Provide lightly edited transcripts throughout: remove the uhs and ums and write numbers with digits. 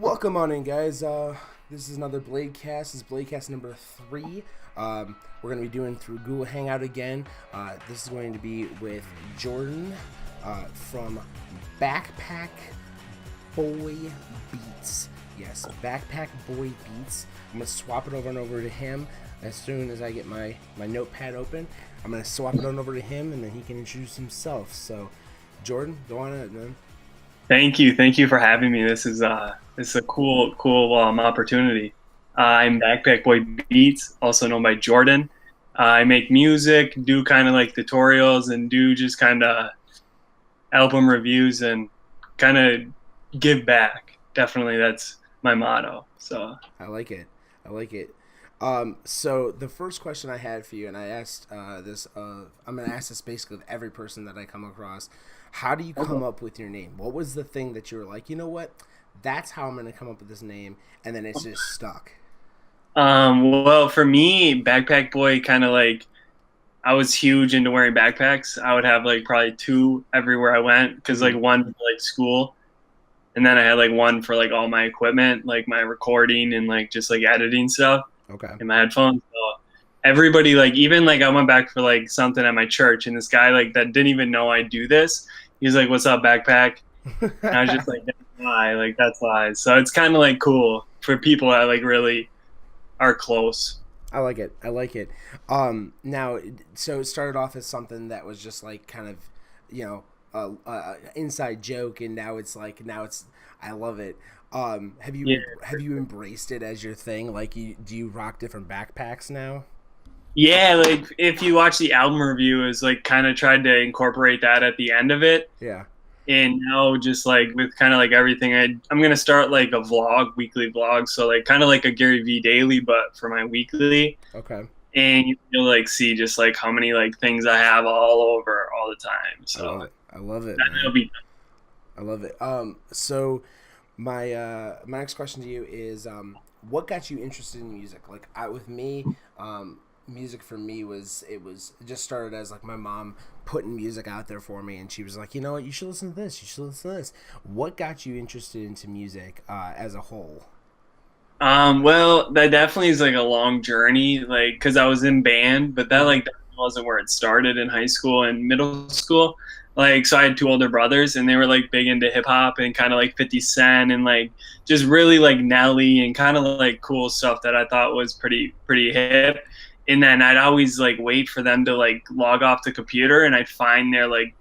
Welcome on in, guys. This is another Bladecast. This is Bladecast number 3. We're going to be doing through Google Hangout again. This is going to be with Jordan from Backpack Boy Beats. Yes, Backpack Boy Beats. I'm going to swap it over and over to him as soon as I get my notepad open. I'm going to swap it on over to him, and then he can introduce himself. So, Jordan, go on it, man. Thank you. Thank you for having me. This is a cool opportunity. I'm Backpack Boy Beats, also known by Jordan. I make music, do kind of like tutorials, and do just kind of album reviews and kind of give back. Definitely, that's my motto. So I like it. I like it. So the first question I had for you, and I asked this, I'm going to ask this basically of every person that I come across. How do you come up with your name? What was the thing that you were like, you know what? That's how I'm going to come up with this name, and then it's just stuck. Well, for me, Backpack Boy kind of like I was huge into wearing backpacks. I would have like probably two everywhere I went because like one for like school, and then I had like one for like all my equipment, like my recording and like just like editing stuff. Okay. In my headphones. So everybody like even like I went back for like something at my church, and this guy like that didn't even know I do this. He's like, "What's up, backpack?" And I was just like, "That's why." Like that's why. So it's kind of like cool for people that like really are close. I like it. I like it. Now, so it started off as something that was just like kind of, you know, inside joke, and now it's like I love it. Have you embraced it as your thing? Like, do you rock different backpacks now? Yeah, like if you watch the album review, is like kind of tried to incorporate that at the end of it. Yeah. And now just like with kind of like everything, I'm gonna start like a weekly vlog. So like kind of like a Gary V daily, but for my weekly. Okay. And you'll like see just like how many like things I have all over all the time. I love So it. I love it, that'll man. be I love it. So my next question to you is, what got you interested in music? Like, with me, music for me it just started as like my mom putting music out there for me, and she was like, you know what, you should listen to this. You should listen to this. What got you interested into music as a whole? well, that definitely is like a long journey, like because I was in band, but that Mm-hmm. like that wasn't where it started in high school and middle school. Like, so I had two older brothers, and they were like big into hip hop and kind of like 50 Cent and like just really like Nelly and kind of like cool stuff that I thought was pretty hip. And then I'd always like wait for them to like log off the computer, and I'd find their like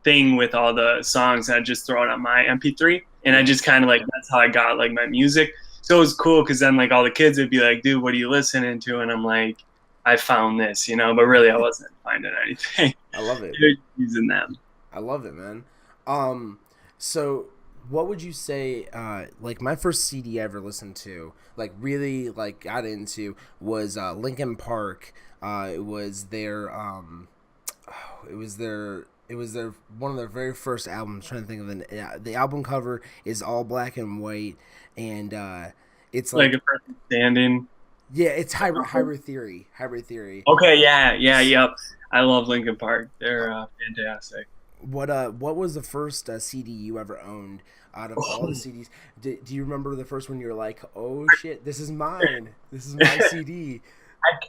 thing with all the songs, and I'd just throw it on my MP3, and I Yeah. just kind of like that's how I got like my music. So it was cool because then like all the kids would be like, "Dude, what are you listening to?" And I'm like, "I found this," but really I wasn't finding anything. I love it. Using them. I love it, man. Um, so what would you say? Like my first CD I ever listened to, like really like got into, was Linkin Park. It was their it was their one of their very first albums. I'm trying to think of the album cover is all black and white, and it's Like like, a person standing. yeah, it's hybrid theory, hybrid theory. Okay, yeah, yep. I love Linkin Park. They're fantastic. What was the first CD you ever owned out of all the CDs? Do you remember the first one you were like, oh shit, this is mine. This is my CD.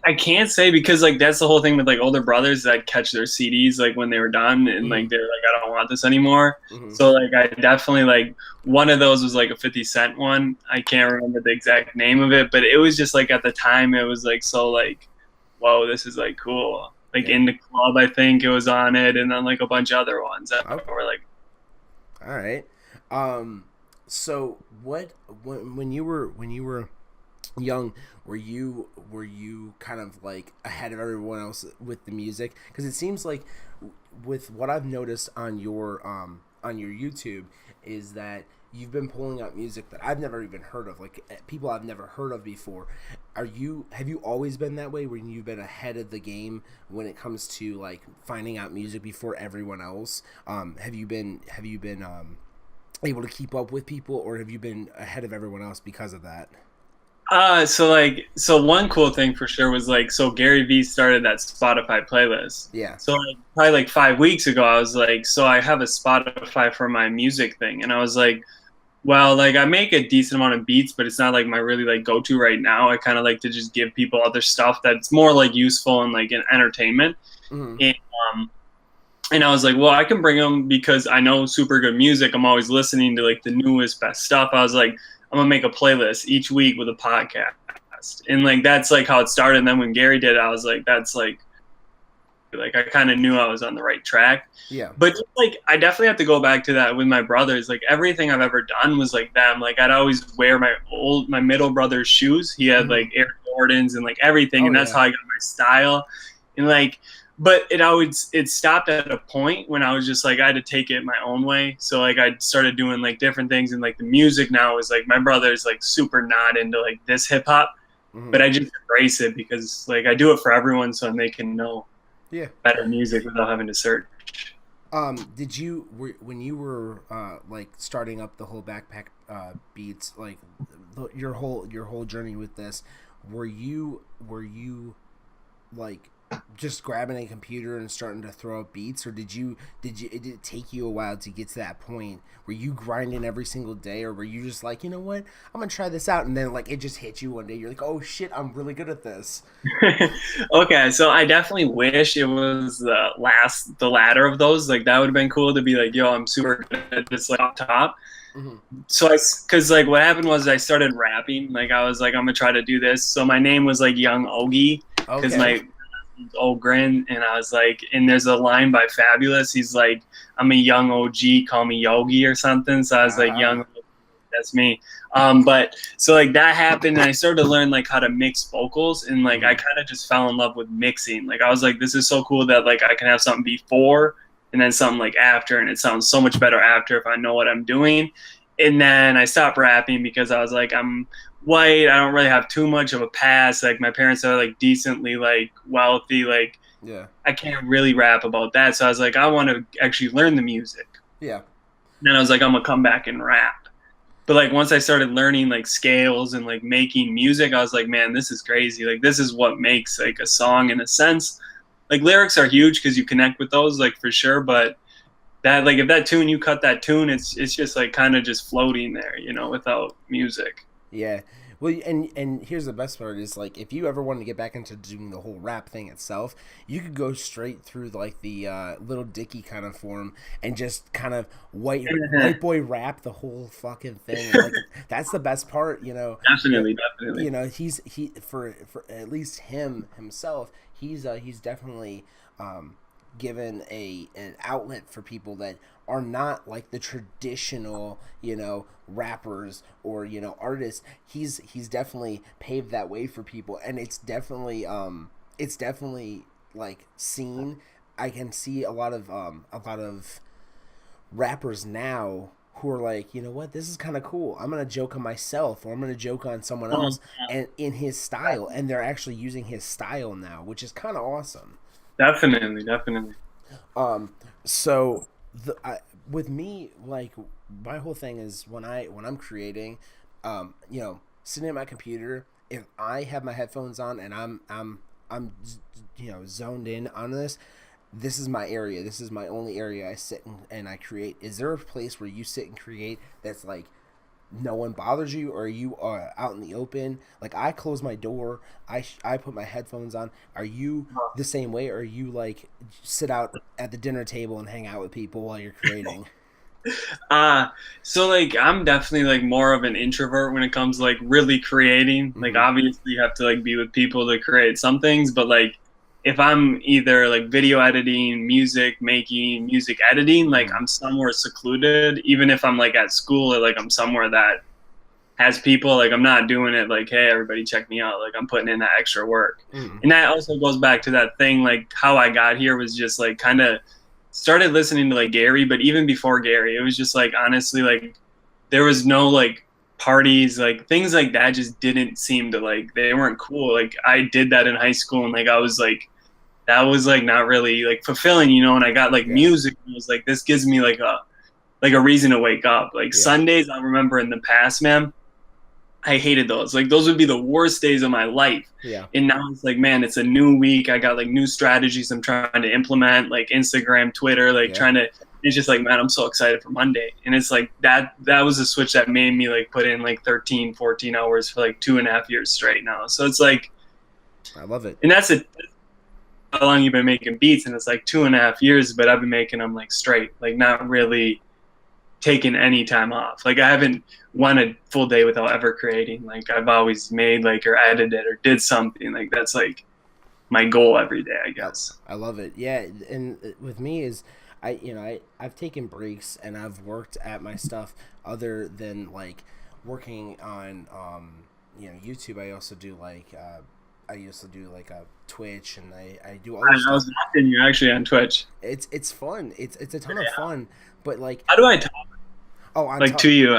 I can't say because like that's the whole thing with like older brothers that catch their CDs like when they were done and Mm-hmm. like they're like I don't want this anymore. Mm-hmm. So like I definitely like one of those was like a 50 Cent one. I can't remember the exact name of it, but it was just like at the time it was like so like whoa, this is like cool. Like Yeah. in the club I think it was on it, and then like a bunch of other ones that Okay. were like All right. Um. So what when you were young, were you kind of like ahead of everyone else with the music? Because it seems like with what I've noticed on your YouTube is that you've been pulling out music that I've never even heard of, like people I've never heard of before. Have you always been that way, when you've been ahead of the game when it comes to like finding out music before everyone else? Have you been able to keep up with people, or have you been ahead of everyone else because of that? so one cool thing for sure was like so Gary Vee started that Spotify playlist. Yeah. So like probably like 5 weeks ago I was like, so I have a Spotify for my music thing, and I was like, Well, like I make a decent amount of beats, but it's not like my really like go-to right now. I kind of like to just give people other stuff that's more like useful and like an entertainment. Mm-hmm. And and I was like, well, I can bring them because I know super good music. I'm always listening to like the newest best stuff. I was like, I'm gonna make a playlist each week with a podcast, and like that's like how it started. And then when Gary did it, I was like, that's like I kind of knew I was on the right track. Yeah. But just, like I definitely have to go back to that with my brothers. Like everything I've ever done was like them. Like I'd always wear my middle brother's shoes. He had Mm-hmm. like Air Jordans and like everything, Oh and that's yeah. how I got my style. And like, but it stopped at a point when I was just like I had to take it my own way. So like I started doing like different things, and like the music now is like my brother's like super not into like this hip hop, Mm-hmm. but I just embrace it because like I do it for everyone so they can know Yeah. better music without having to search. Did you when you were like starting up the whole backpack beats, like your whole journey with this, were you like just grabbing a computer and starting to throw up beats, or did it did it take you a while to get to that point? Were you grinding every single day, or were you just like, you know what, I'm gonna try this out, and then like it just hit you one day, you're like, oh shit, I'm really good at this. Okay, so I definitely wish it was the latter of those. Like that would have been cool to be like, yo, I'm super good at this like off top. Mm-hmm. So because like what happened was I started rapping. Like I was like, I'm gonna try to do this. So my name was like Young Ogie because Okay. my Ogren, and I was like, and there's a line by Fabulous. He's like, I'm a young OG, call me Yogi or something. So I was like, Ah. young, that's me. But so like that happened, and I started to learn like how to mix vocals, and like I Mm-hmm. kind of just fell in love with mixing. Like I was like, this is so cool that like I can have something before and then something like after, and it sounds so much better after if I know what I'm doing. And then I stopped rapping because I was like, I'm white, I don't really have too much of a past. Like my parents are like decently like wealthy. Like Yeah. I can't really rap about that. So I was like, I want to actually learn the music. Yeah. And then I was like, I'm gonna come back and rap. But like once I started learning like scales and like making music, I was like, man, this is crazy. Like this is what makes like a song in a sense. Like lyrics are huge because you connect with those like for sure, but that like if that tune you cut that tune, it's just like kind of just floating there, you know, without music. Yeah. Well, and here's the best part is like if you ever wanted to get back into doing the whole rap thing itself, you could go straight through like the Little Dicky kind of form and just kind of white boy rap the whole fucking thing. Like that's the best part, you know. Definitely, definitely. You know, he for at least himself, he's definitely given a an outlet for people that are not like the traditional, you know, rappers or, you know, artists. He's definitely paved that way for people, and it's definitely like seen. I can see a lot of rappers now who are like, you know what, this is kind of cool. I'm gonna joke on myself, or I'm gonna joke on someone Oh, else, and in his style, and they're actually using his style now, which is kind of awesome. definitely, definitely. Um, so with me, like my whole thing is when I'm creating, you know, sitting at my computer, if I have my headphones on and I'm you know zoned in on this, this is my area. This is my only area I sit and I create. Is there a place where you sit and create that's like no one bothers you, or you are out in the open? Like I close my door, I put my headphones on. Are you the same way, or are you like sit out at the dinner table and hang out with people while you're creating? Uh so like I'm definitely like more of an introvert when it comes to like really creating. Like Mm-hmm. obviously you have to like be with people to create some things, but like if I'm either like video editing, music making, music editing, like Mm-hmm. I'm somewhere secluded, even if I'm like at school or like I'm somewhere that has people, like I'm not doing it like, hey, everybody check me out. Like I'm putting in that extra work. Mm-hmm. And that also goes back to that thing, like how I got here was just like kind of started listening to like Gary, but even before Gary, it was just like honestly like there was no like parties, like things like that just didn't seem to like they weren't cool. Like I did that in high school and like I was like that was like not really like fulfilling, you know, and I got like Yeah. music and it was like this gives me like a reason to wake up. Like Yeah. Sundays I remember in the past, man, I hated those. Like those would be the worst days of my life. Yeah. And now it's like, man, it's a new week. I got like new strategies I'm trying to implement, like Instagram, Twitter, like Yeah. trying to It's just like, man, I'm so excited for Monday. And it's like that was a switch that made me like put in like 13, 14 hours for like 2.5 years straight now. So it's like, I love it. and that's it. How long you've been making beats? And it's like 2.5 years, but I've been making them like straight, like not really taking any time off. Like I haven't went a full day without ever creating. Like I've always made like or edited or did something. Like that's like my goal every day, I guess. I love it. Yeah, and with me is I've taken breaks and I've worked at my stuff other than like working on YouTube. I also do like I used to do like a Twitch and I do other I stuff. was watching you actually on Twitch. It's fun. It's a ton of fun. But like, How do I talk oh, on like to you?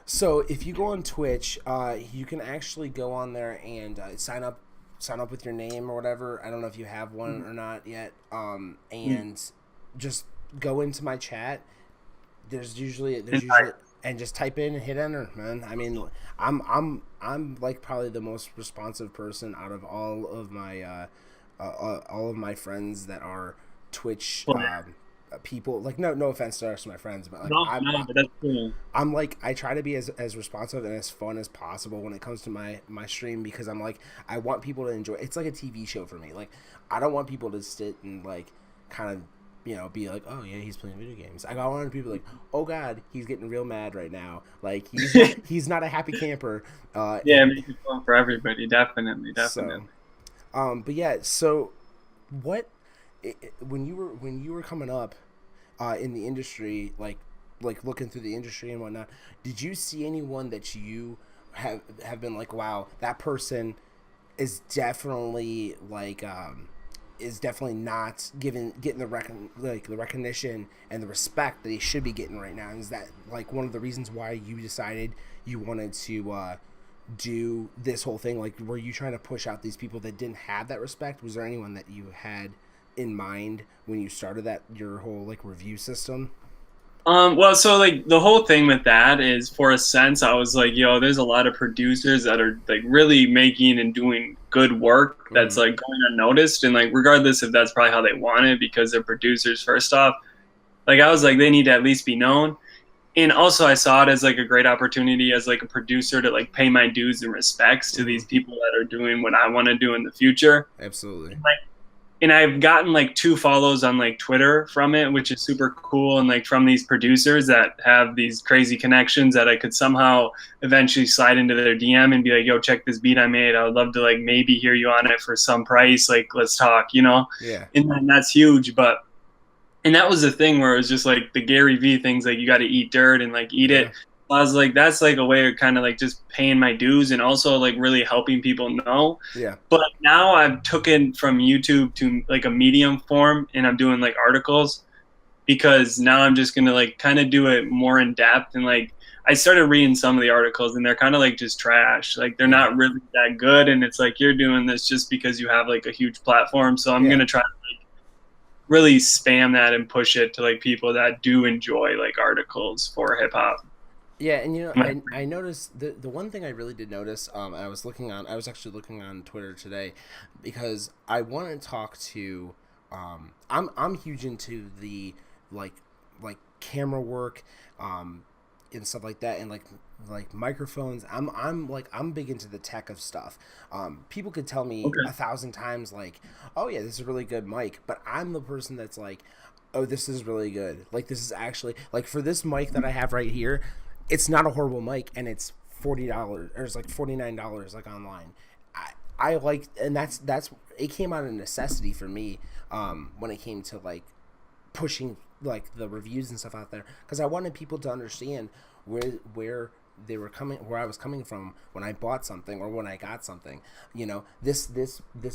so if you go on Twitch, you can actually go on there and sign up with your name or whatever. I don't know if you have one or not yet. And just go into my chat. There's usually and just type in and hit enter, man. I mean, I'm like probably the most responsive person out of all of my friends that are Twitch people. Like no offense to the rest of my friends, but like no, but that's cool. I'm like I try to be as responsive and as fun as possible when it comes to my stream, because I'm like I want people to enjoy. It's like a TV show for me. Like I don't want people to sit and like kind of be like, oh yeah, he's playing video games. I want people like, oh god, he's getting real mad right now. Like he's not a happy camper. Yeah, make it fun for everybody. Definitely. So, but yeah, so what when you were coming up in the industry, like looking through the industry and whatnot, did you see anyone that you have been like, wow, that person is definitely like is definitely not getting the recognition and the respect that he should be getting right now? And is that like one of the reasons why you decided you wanted to do this whole thing? Like, were you trying to push out these people that didn't have that respect? Was there anyone that you had in mind when you started your whole like review system? Well, so like the whole thing with that is, for a sense, I was like, yo, there's a lot of producers that are like really making and doing good work that's like going unnoticed, and like regardless if that's probably how they want it because they're producers first off, like I was like they need to at least be known. And also I saw it as like a great opportunity as like a producer to like pay my dues and respects to these people that are doing what I want to do in the future. Absolutely. And I've gotten like 2 follows on like Twitter from it, which is super cool. And like from these producers that have these crazy connections that I could somehow eventually slide into their DM and be like, yo, check this beat I made. I would love to like maybe hear you on it for some price. Like, let's talk, Yeah. And that's huge. And that was the thing where it was just like the Gary V things, like you got to eat dirt and like eat it. I was like, that's like a way of kind of like just paying my dues and also like really helping people know. Yeah. But now I've taken from YouTube to like a medium form and I'm doing like articles, because now I'm just going to like kind of do it more in depth. And like I started reading some of the articles and they're kind of like just trash. Like they're not really that good. And it's like, you're doing this just because you have like a huge platform. So I'm going to try to like really spam that and push it to like people that do enjoy like articles for hip hop. Yeah, and I noticed the one thing I really did notice. I was actually looking on Twitter today because I want to talk to. I'm huge into the like camera work, and stuff like that, and like microphones. I'm big into the tech of stuff. People could tell me 1,000 times like, oh yeah, this is a really good mic, but I'm the person that's like, oh, this is really good. Like this is actually like for this mic that I have right here. It's not a horrible mic, and it's $40 or it's like $49 like online. I like, and that's it came out of necessity for me when it came to like pushing like the reviews and stuff out there, because I wanted people to understand where I was coming from when I bought something or when I got something. This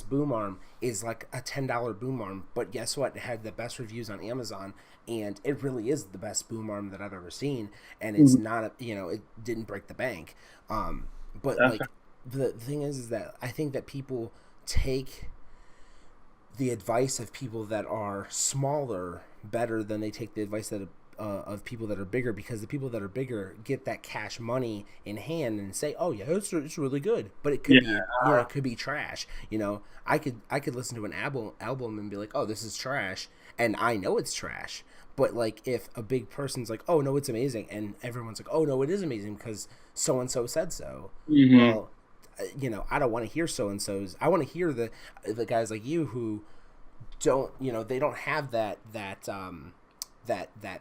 boom arm is like a $10 boom arm, but guess what? It had the best reviews on Amazon, and it really is the best boom arm that I've ever seen. And it's not it didn't break the bank. But like the thing is that I think that people take the advice of people that are smaller better than they take the advice that of people that are bigger, because the people that are bigger get that cash money in hand and say, oh yeah, it's really good, but it could be, it could be trash. I could listen to an album and be like, oh, this is trash, and I know it's trash. But like, if a big person's like, oh no, it's amazing, and everyone's like, oh no, it is amazing because so and so said so. Well, I don't want to hear so and so's. I want to hear the guys like you who don't, they don't have that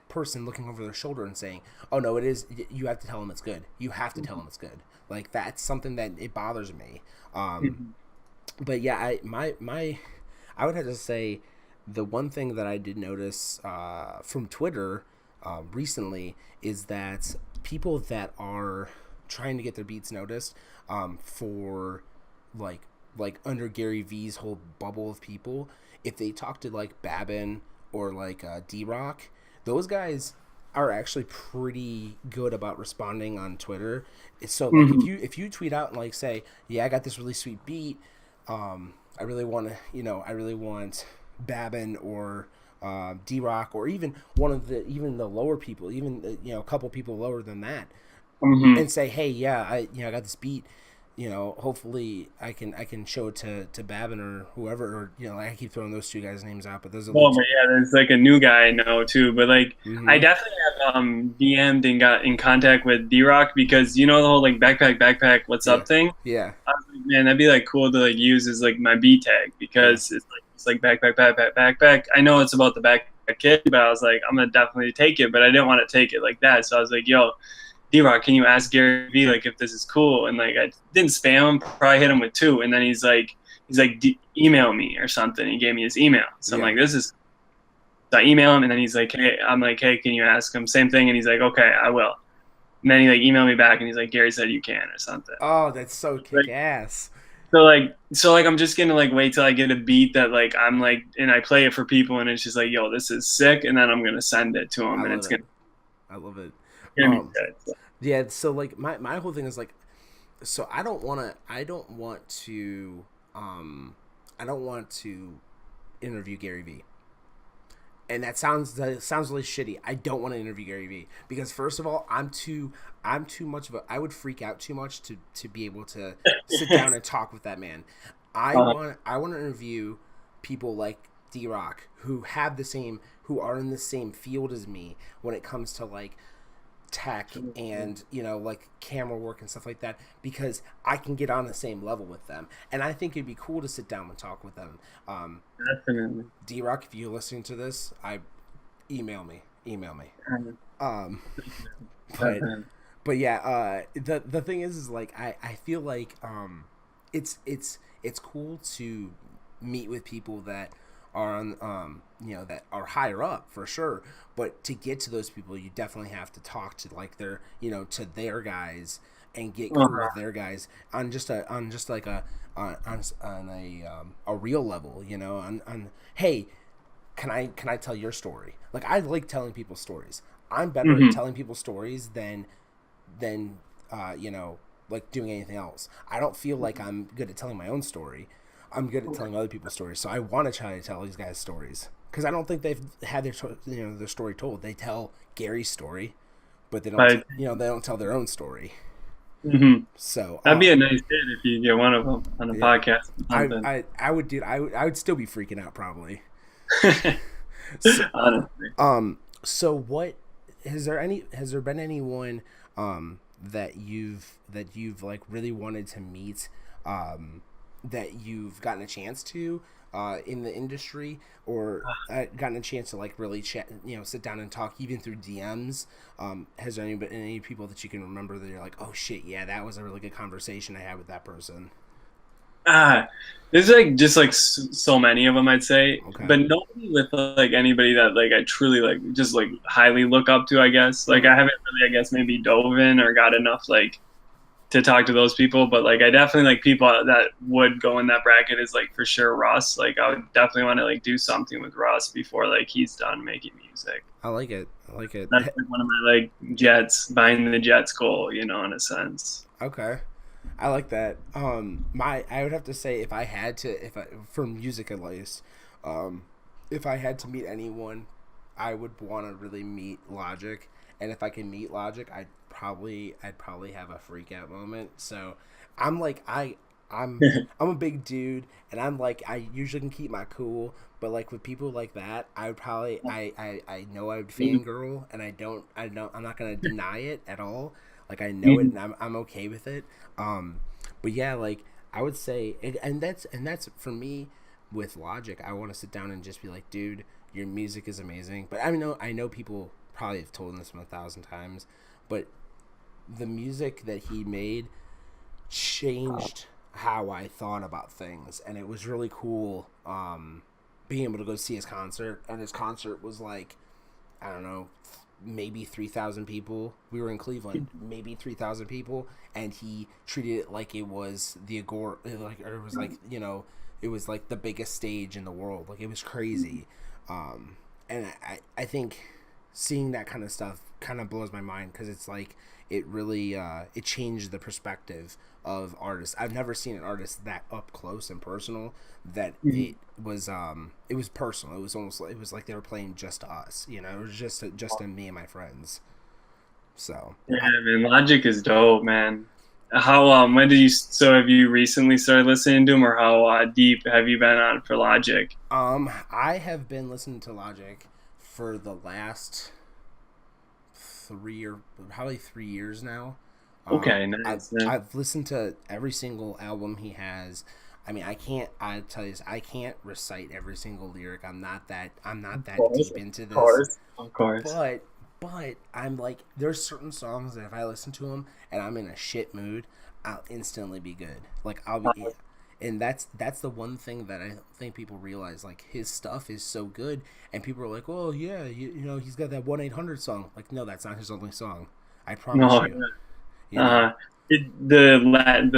person looking over their shoulder and saying, oh no, it is, you have to tell them it's good, you have to tell them it's good. Like, that's something that it bothers me. But yeah, I would have to say the one thing that I did notice from Twitter recently is that people that are trying to get their beats noticed, for like under Gary V's whole bubble of people, if they talk to like Babin or like D-Rock, those guys are actually pretty good about responding on Twitter. So like, if you tweet out and like say, yeah, I got this really sweet beat, I really want Babin or D-Rock, or even the lower people, even a couple people lower than that, and say, hey, yeah, I got this beat, hopefully I can show it to Babin or whoever, or I keep throwing those two guys' names out, but those are but yeah, there's like a new guy I know too, but like I definitely have DM'd and got in contact with D-Rock, because the whole like backpack what's up thing. Yeah. I was like, man, that'd be like cool to like use as like my beat tag, because it's like backpack. I know it's about the backpack kid, but I was like, I'm gonna definitely take it, but I didn't want to take it like that. So I was like, yo, D-Rock, can you ask Gary Vee like if this is cool? And like, I didn't spam him, probably hit him with 2, and then he's like email me or something. He gave me his email, so I'm like, this is. So I email him, and then he's like, hey, can you ask him? Same thing, and he's like, okay, I will. And then he like emailed me back, and he's like, Gary said you can, or something. Oh, that's so kick ass. So I'm just gonna like wait till I get a beat that like I'm like, and I play it for people, and it's just like, yo, this is sick, and then I'm gonna send it to him, and it's gonna. I love it. Gonna be good, so. Yeah, so like my whole thing is like, so I don't want to interview Gary Vee. And that sounds really shitty. I don't want to interview Gary Vee, because first of all, I'm too much of I would freak out too much to be able to sit down and talk with that man. I want to interview people like D-Rock who are in the same field as me when it comes to like tech and like camera work and stuff like that, because I can get on the same level with them, and I think it'd be cool to sit down and talk with them. Definitely. D-Rock, if you're listening to this, email me. But yeah, the thing is like I feel like it's cool to meet with people that are on that are higher up for sure, but to get to those people, you definitely have to talk to like their to their guys and get cool with their guys on a real level, on hey, can I tell your story? Like, I like telling people stories. I'm better at telling people stories than like doing anything else. I don't feel like I'm good at telling my own story. I'm good at telling other people's stories, so I want to try to tell these guys stories, because I don't think they've had their story told. They tell Gary's story, but they don't they don't tell their own story. So that'd be a nice hit if you get one of them on a podcast. I would still be freaking out probably. So, honestly. So what has there been anyone that you've like really wanted to meet, that you've gotten a chance to in the industry, or gotten a chance to like really chat, sit down and talk even through DMs? Has there been any people that you can remember that you're like, oh shit, yeah, that was a really good conversation I had with that person? There's like just like so many of them, I'd say, but nobody with like anybody that like I truly like just like highly look up to, I guess. Like, I haven't really, I guess, maybe dove in or got enough like to talk to those people, but like I definitely like people that would go in that bracket is like for sure Russ. Like, I would definitely want to like do something with Russ before like he's done making music. I like it. That's like one of my like buying the Jets goal, in a sense. Okay, I like that. I would have to say, if I had to, for music at least, if I had to meet anyone I would want to really meet Logic, and if I can meet Logic, I'd probably have a freak out moment. So I'm like I'm a big dude, and I'm like I usually can keep my cool, but like with people like that, I would probably I know I would fangirl, and I'm not gonna deny it at all. Like I know it, and I'm okay with it. But yeah, like I would say, and that's for me with Logic. I want to sit down and just be like, dude, your music is amazing. But I know people probably have told him this 1,000 times, but the music that he made changed how I thought about things, and it was really cool. Being able to go see his concert, and his concert was like, I don't know, maybe 3,000 people. We were in Cleveland, maybe 3,000 people, and he treated it like it was the Agora, like, or it was like, it was like the biggest stage in the world. Like it was crazy. And I think seeing that kind of stuff kind of blows my mind, because it's like it really it changed the perspective of artists. I've never seen an artist that up close and personal, that it was personal. It was like they were playing just to us, it was just to me and my friends. So Yeah, man, Logic is dope, man. How when did you so have you recently started listening to him, or how deep have you been on for Logic? I have been listening to Logic for the last probably 3 years now. Okay, I've nice. Man. I've listened to every single album he has. I mean, I tell you this, I can't recite every single lyric. I'm not that Of course, deep into of this. course, of course. But I'm like, there's certain songs that if I listen to them and I'm in a shit mood, I'll instantly be good. Like I'll be, and that's the one thing that I don't think people realize. Like his stuff is so good, and people are like, "Oh yeah, he's got that 1-800 song." Like, no, that's not his only song. I promise No, you. You know. uh, the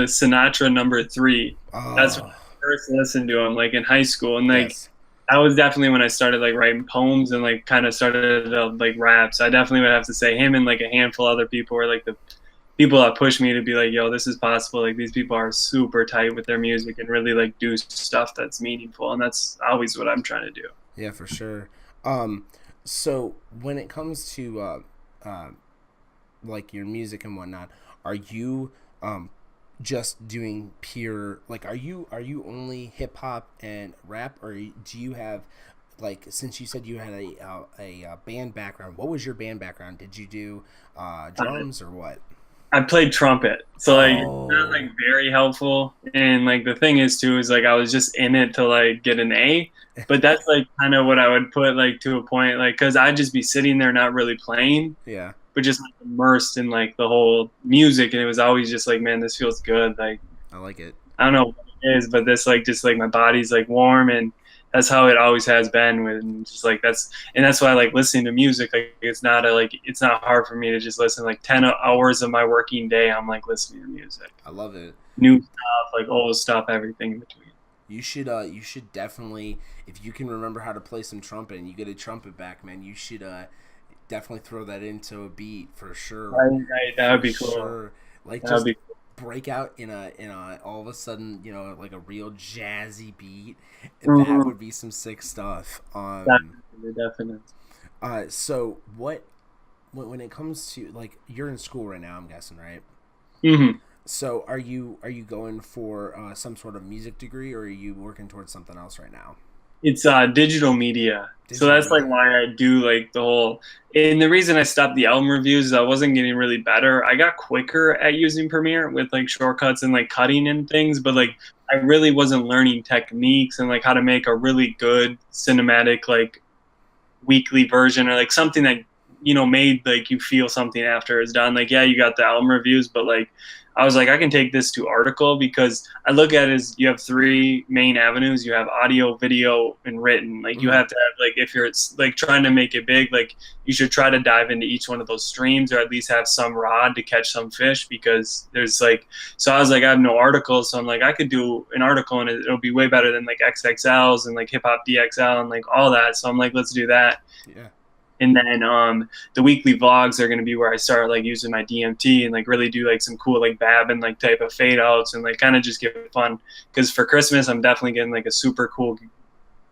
Sinatra number three. That's when Oh I first listened to him, like in high school, and like yes, that was definitely when I started like writing poems and like kind of started like rap. So I definitely would have to say him and like a handful of other people were like the people that pushed me to be like, yo, this is possible. Like these people are super tight with their music and really like do stuff that's meaningful, and that's always what I'm trying to do. yeah, for sure. Um, so when it comes to uh, like your music and whatnot, are you um just doing pure, like, are you only hip hop and rap, or do you have, like, since you said you had a band background, what was your band background? Did you do drums or what? I played trumpet, so like it's not like Oh very helpful. And like the thing is too is like I was just in it to like get an A, but that's like kind of what I would put like to a point, like because I'd just be sitting there not really playing, yeah, but just like, immersed in like the whole music, and it was always just like, man, this feels good. Like I like it. I don't know what it is, but this like just like my body's like warm, and that's how it always has been. When just like that's why I like listening to music. Like it's not hard for me to just listen like 10 hours of my working day. I'm like listening to music, I love it. new stuff, like old stuff, everything in between. You should definitely, if you can remember how to play some trumpet and you get a trumpet back, man, you should definitely throw that into a beat for sure. Right, that For would be cool. sure. Like, That would just be break out in a all of a sudden, like a real jazzy beat. That cool. would be some sick stuff. Definitely, definitely. So when it comes to, like, you're in school right now, I'm guessing, right? Hmm. So are you going for some sort of music degree, or are you working towards something else right now? It's digital media. So Digital that's like media. why I do like the whole, and the reason I stopped the album reviews is I wasn't getting really better. I got quicker at using Premiere with like shortcuts and like cutting and things, but like Mhm. I really wasn't learning techniques and like how to make a really good cinematic like weekly version, or like something that made like you feel something after it's done. Like, yeah, you got the album reviews, but like I was like, I can take this to article, because I look at it as you have three main avenues. You have audio, video, and written. Like you Mhm. have to have, like, if you're like trying to make it big, like you should try to dive into each one of those streams, or at least have some rod to catch some fish, because there's like, so I was like, I have no articles, so I'm like, I could do an article and it'll be way better than like XXLs and like hip hop DXL and like all that. So I'm like, let's do that. Yeah. And then the weekly vlogs are going to be where I start like using my DMT and like really do like some cool like Babin like type of fade outs, and like kind of just get fun. Because for Christmas, I'm definitely getting like a super cool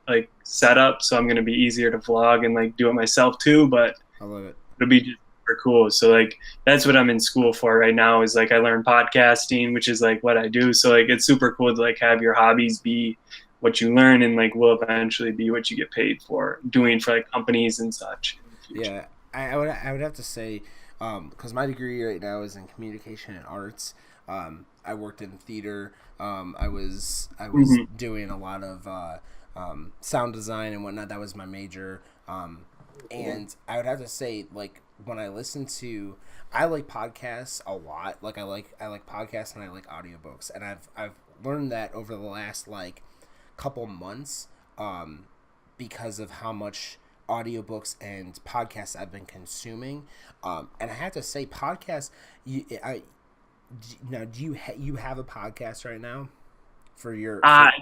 like setup, so I'm gonna be easier to vlog and like do it myself too. But I love it. it'll be just super cool. So like that's what I'm in school for right now is like I learn podcasting, which is like what I do. So like it's super cool to like have your hobbies be what you learn and like will eventually be what you get paid for doing for like companies and such in the future. Yeah, I would have to say, because my degree right now is in communication and arts. I worked in theater. I was Mm-hmm. doing a lot of sound design and whatnot. That was my major. And I would have to say, like when I listen to, I like podcasts a lot. Like I like podcasts and I like audiobooks, and I've learned that over the last like couple months, because of how much audiobooks and podcasts I've been consuming. And I have to say, podcasts. Now, do you have a podcast right now for your Uh, for?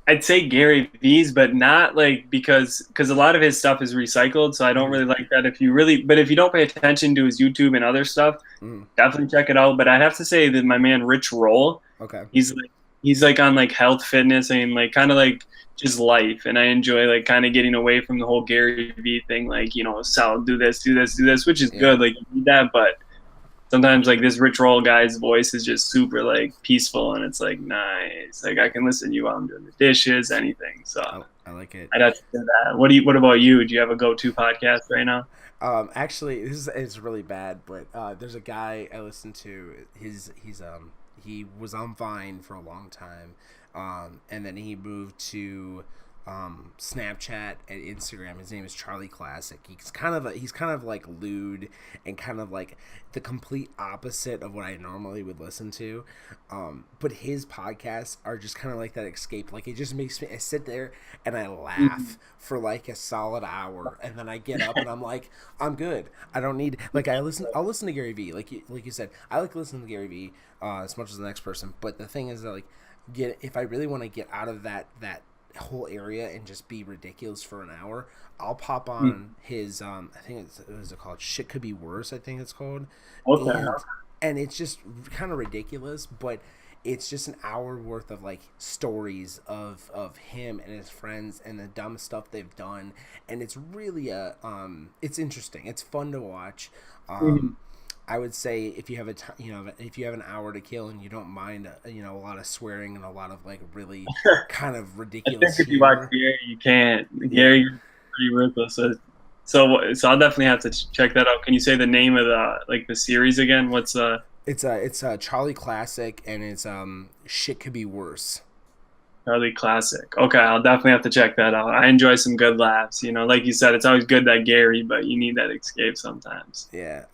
I'd say Gary V's, but not like because a lot of his stuff is recycled, so I don't Mhm, really like that. If you really, but if you don't pay attention to his YouTube and other stuff, mhm. definitely check it out. But I'd have to say that my man Rich Roll, Okay. he's like he's like on like health, fitness, and like kind of like just life, and I enjoy like kind of getting away from the whole Gary V thing, like sell, do this, do this, do this, which is Yeah. good, like you need that, but sometimes like this Rich Roll guy's voice is just super like peaceful and it's like nice. Like I can listen to you while I'm doing the dishes, anything. So I like it. I'd have to say that. What about you? Do you have a go to podcast right now? Actually, this is really bad, but there's a guy I listen to. He was on Vine for a long time, and then he moved to Snapchat and Instagram. His name is Charlie Classic. He's kind of like lewd and kind of like the complete opposite of what I normally would listen to. But his podcasts are just kind of like that escape. Like it just makes me I sit there and I laugh for like a solid hour, and then I get up and I'm like, I'm good. I don't need like I'll listen to Gary Vee. Like you said, I like listening to Gary Vee as much as the next person. But the thing is that like get if I really want to get out of that whole area and just be ridiculous for an hour, I'll pop on his I think what is it called? Shit Could Be Worse, I think it's called. Okay. And it's just kind of ridiculous, but it's just an hour worth of like stories of him and his friends and the dumb stuff they've done, and it's really it's interesting. It's fun to watch. Mhm. I would say if you have if you have an hour to kill and you don't mind a lot of swearing and a lot of like really kind of I think ridiculous if you watch humor. Gary, you can't. Yeah. Gary's pretty ruthless. So I'll definitely have to check that out. Can you say the name of the series again? What's It's a Charlie Classic, and it's Shit Could Be Worse. Charlie Classic? Okay, I'll definitely have to check that out. I enjoy some good laughs. Like you said, it's always good that Gary, but you need that escape sometimes. Yeah.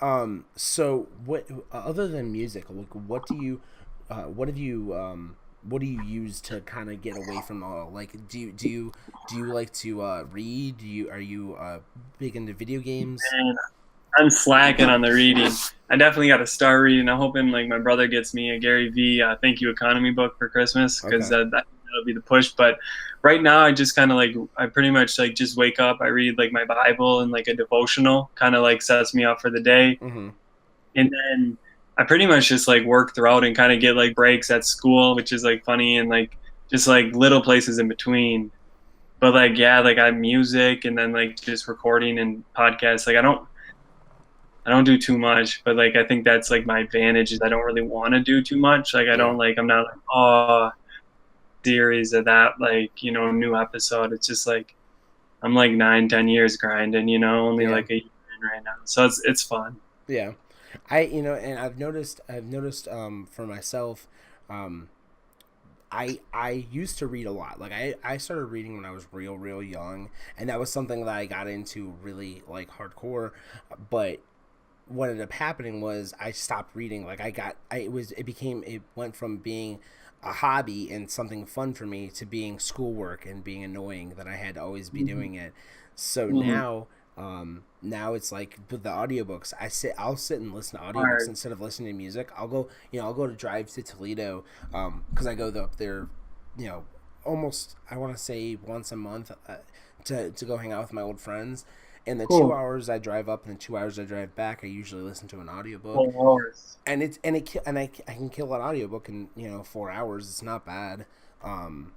So what other than music, like what do you use to kind of get away from all? Like, do you like to read? Are you big into video games? And I'm slacking on the reading. I definitely got to start reading. I'm hoping like my brother gets me a Gary V. Thank You Economy book for Christmas because Okay. that'll be the push. But right now, I just kind of like I pretty much like just wake up. I read like my Bible and like a devotional, kind of like sets me up for the day, Mm-hmm. and then I pretty much just like work throughout and kind of get like breaks at school, which is like funny and like just like little places in between. But like yeah, like I have music and then like just recording and podcasts. Like I don't do too much, but like I think that's like my advantage is I don't really want to do too much. Like I Yeah. don't like I'm not like oh series of that like new episode. It's just like I'm like 9-10 years grinding, only Yeah. like a year in right now. So it's fun. Yeah. And I've noticed for myself, um, I used to read a lot. Like I started reading when I was real young, and that was something that I got into really like hardcore. But what ended up happening was I stopped reading. Like it went from being a hobby and something fun for me to being schoolwork and being annoying that I had to always be Mm-hmm. doing it. So Mm-hmm. now it's like with the audiobooks, I'll sit and listen to audiobooks Hard. instead of listening to music. I'll go to drive to Toledo, because I go up there, almost, I want to say once a month, to go hang out with my old friends. And the two Cool. hours I drive up and the 2 hours I drive back, I usually listen to an audiobook. 4 hours. And I can kill an audiobook in 4 hours. It's not bad.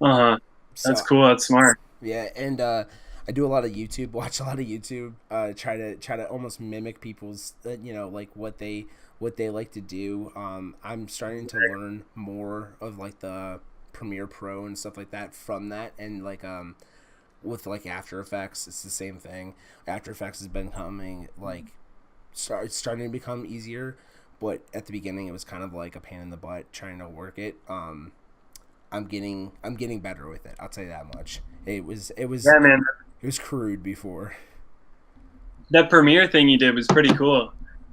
Uh huh. That's So cool. That's smart. Yeah, and I do a lot of YouTube, watch a lot of YouTube, try to almost mimic people's, like what they like to do. I'm starting to learn more of like the Premiere Pro and stuff like that from that, and like with like After Effects, it's the same thing. After Effects has been coming like it's starting to become easier, but at the beginning it was kind of like a pain in the butt trying to work it. I'm getting better with it. I'll tell you that much. Yeah, man. It was crude before. That premiere thing you did was pretty cool.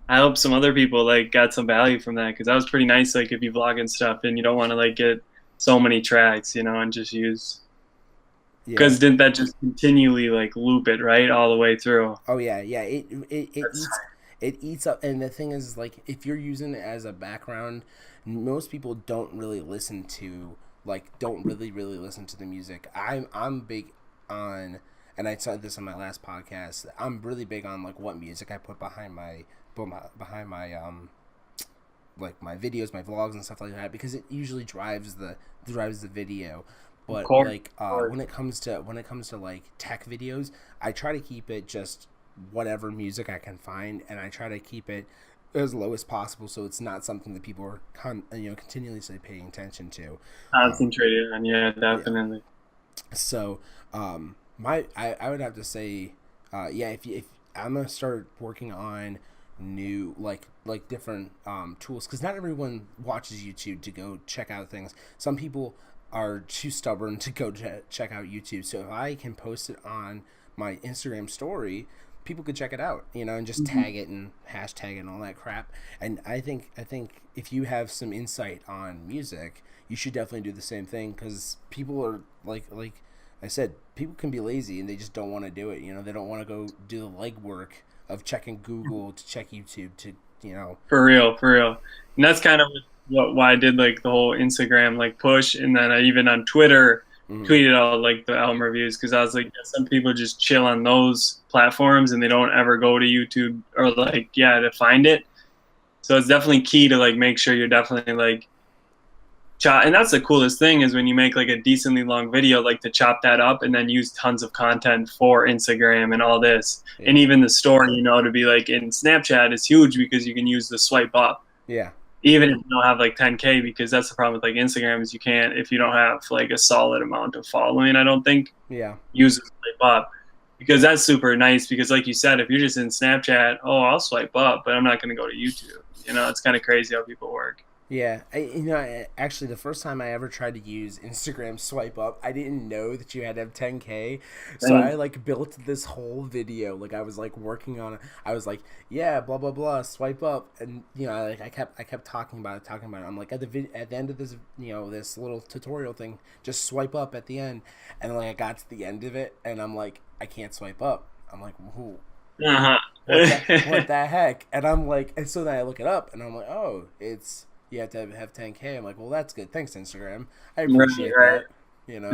I hope some other people like got some value from that, because that was pretty nice. Like if you vlog and stuff and you don't want to like get so many tracks, and just use. Because didn't that just continually like loop it right all the way through? Oh yeah, yeah. It eats up, and the thing is, like, if you're using it as a background, most people don't really listen to the music. I'm big on, and I said this on my last podcast. I'm really big on like what music I put behind my like my videos, my vlogs, and stuff like that, because it usually drives the video. But like when it comes to like tech videos, I try to keep it just whatever music I can find, and I try to keep it as low as possible, so it's not something that people are continuously paying attention to. Concentrated on, yeah, definitely. Yeah. So I would have to say, if I'm gonna start working on new like different tools, because not everyone watches YouTube to go check out things. Some people are too stubborn to go check out YouTube. So if I can post it on my Instagram story, people could check it out, and just tag it and hashtag it and all that crap. And I think if you have some insight on music, you should definitely do the same thing, because people are like I said, people can be lazy and they just don't want to do it. They don't want to go do the legwork of checking Google to check YouTube to. For real. And that's kind of why I did like the whole Instagram like push, and then I even on Twitter tweeted out like the album reviews, because I was like, some people just chill on those platforms and they don't ever go to YouTube or like to find it. So it's definitely key to like make sure you're definitely like chop. And that's the coolest thing, is when you make like a decently long video, like to chop that up and then use tons of content for Instagram and all this. And even the story, to be like in Snapchat is huge, because you can use the swipe up. Yeah. Even if you don't have like 10K, because that's the problem with like Instagram, is you can't, if you don't have like a solid amount of following, I don't think, use the swipe up, because that's super nice. Because like you said, if you're just in Snapchat, I'll swipe up, but I'm not going to go to YouTube. It's kind of crazy how people work. Yeah, actually, the first time I ever tried to use Instagram swipe up, I didn't know that you had to have 10K, so I like built this whole video. Like I was like working on it. I was like, yeah, blah blah blah, swipe up, and I kept talking about it. I'm like, at the end of this, this little tutorial thing, just swipe up at the end, and like I got to the end of it, and I'm like, I can't swipe up. I'm like, who? What the heck? And I'm like, and so then I look it up, and I'm like, oh, it's. You have to have 10K. I'm like, well, that's good. Thanks, Instagram. I appreciate that.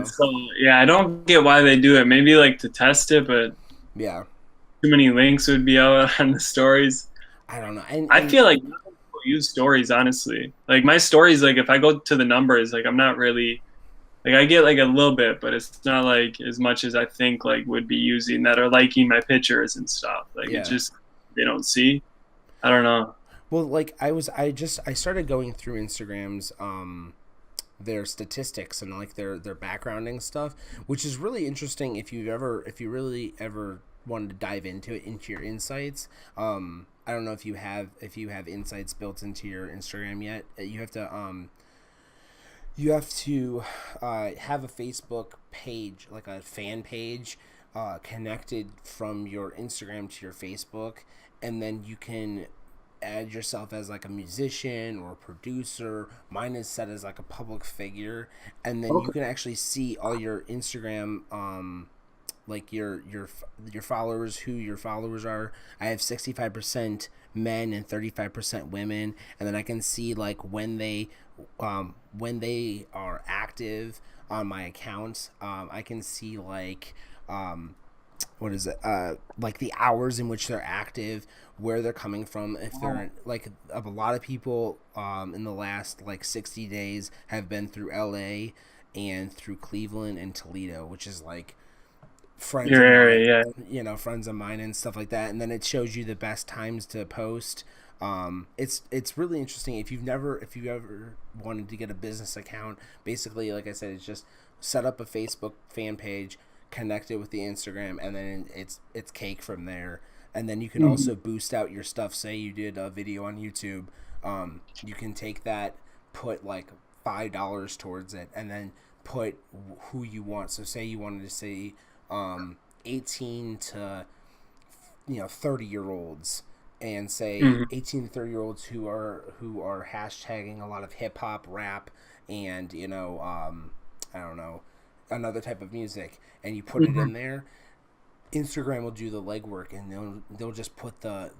So I don't get why they do it. Maybe like to test it, but too many links would be out on the stories. I don't know. I feel like people use stories, honestly. Like my stories, like if I go to the numbers, like I'm not really, like I get like a little bit, but it's not like as much as I think like would be using that are liking my pictures and stuff. Like it just, they don't see. I don't know. Well, like I started going through Instagram's their statistics and like their backgrounding stuff, which is really interesting if you really ever wanted to dive into it, into your insights. I don't know if you have insights built into your Instagram yet. You have to have a Facebook page, like a fan page, connected from your Instagram to your Facebook, and then you can add yourself as like a musician or a producer. Mine is set as like a public figure, and then you can actually see all your Instagram like your followers, who your followers are. I have 65% men and 35% women, and then I can see like when they are active on my accounts. I can see like what is it, like the hours in which they're active, where they're coming from. If they're like, a lot of people in the last like 60 days have been through LA and through Cleveland and Toledo, which is like friends Your of mine, area, friends of mine and stuff like that, and then it shows you the best times to post. It's really interesting if you've ever wanted to get a business account. Basically, like I said, it's just set up a Facebook fan page, connect it with the Instagram, and then it's cake from there. And then you can yeah. also boost out your stuff. Say you did a video on YouTube, you can take that, put like $5 towards it, and then put who you want. So say you wanted to say 18 to 30-year-olds, and say Mm-hmm. 18 to 30-year-olds who are hashtagging a lot of hip hop, rap, and I don't know, another type of music, and you put it Mm-hmm. in there. Instagram will do the legwork, and they'll just put the